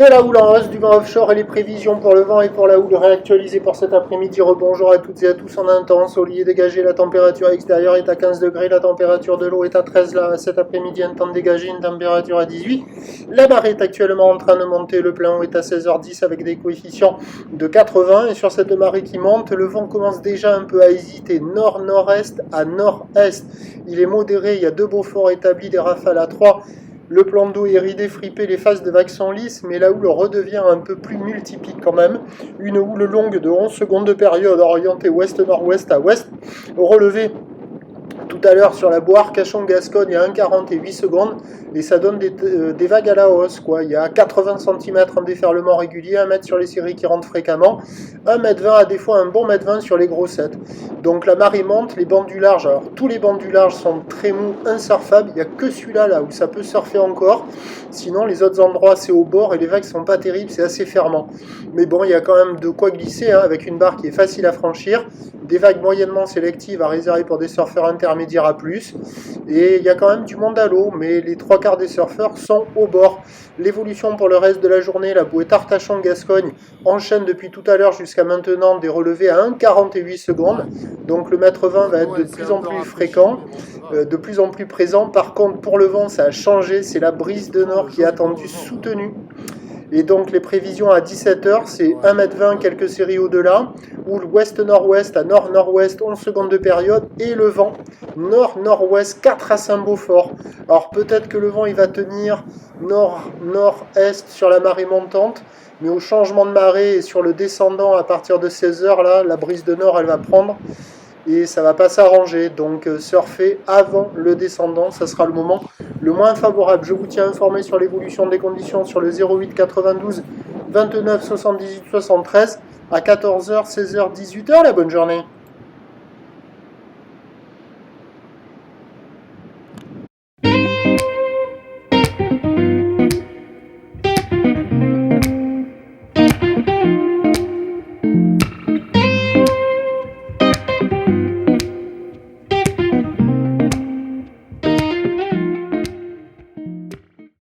Et la houle en hausse du vent offshore et les prévisions pour le vent et pour la houle réactualisées pour cet après-midi. Rebonjour à toutes et à tous en intense. Au lieu dégagé, la température extérieure est à 15 degrés, la température de l'eau est à 13 là. Cet après-midi, un temps dégagé, une température à 18. La marée est actuellement en train de monter, le plein eau est à 16h10 avec des coefficients de 80. Et sur cette marée qui monte, le vent commence déjà un peu à hésiter. Nord-nord-est à nord-est. Il est modéré, il y a 2 Beaufort établis, des rafales à 3. Le plan d'eau est ridé, fripé, les faces de vagues sont lisses, mais la houle redevient un peu plus multiplique quand même. Une houle longue de 11 secondes de période orientée ouest-nord-ouest à ouest. Au relevé, tout à l'heure sur la Boire, Cachon-Gascogne à 1,48 secondes et ça donne des vagues à la hausse, quoi. Il y a 80 cm en déferlement régulier, 1 mètre sur les séries qui rentrent fréquemment, 1,20 m à des fois un bon 1,20 m sur les grossettes. Donc la marée monte, les bancs du large, alors tous les bancs du large sont très mous, insurfables, il n'y a que celui-là là où ça peut surfer encore, sinon les autres endroits c'est au bord et les vagues sont pas terribles, c'est assez fermant. Mais bon, il y a quand même de quoi glisser, hein, avec une barre qui est facile à franchir, des vagues moyennement sélectives à réserver pour des surfeurs intermédiaires à plus, et il y a quand même du monde à l'eau, mais les 3/4 des surfeurs sont au bord. L'évolution pour le reste de la journée, la bouée Artachon-Gascogne enchaîne depuis tout à l'heure jusqu'à maintenant des relevés à 1,48 secondes, donc le mètre 20 va être de plus en plus fréquent, de plus en plus présent. Par contre, pour le vent, ça a changé, c'est la brise de nord qui est attendue soutenue. Et donc les prévisions à 17h, c'est 1,20 m, quelques séries au-delà, ou l'ouest-nord-ouest à nord-nord-ouest, 11 secondes de période, et le vent nord-nord-ouest, 4 à Saint-Beaufort. Alors peut-être que le vent il va tenir nord-nord-est sur la marée montante, mais au changement de marée et sur le descendant à partir de 16h, là, la brise de nord elle va prendre. Et ça va pas s'arranger, donc surfer avant le descendant, ça sera le moment le moins favorable. Je vous tiens informé sur l'évolution des conditions sur le 08 92 29 78 73 à 14h, 16h, 18h. La bonne journée.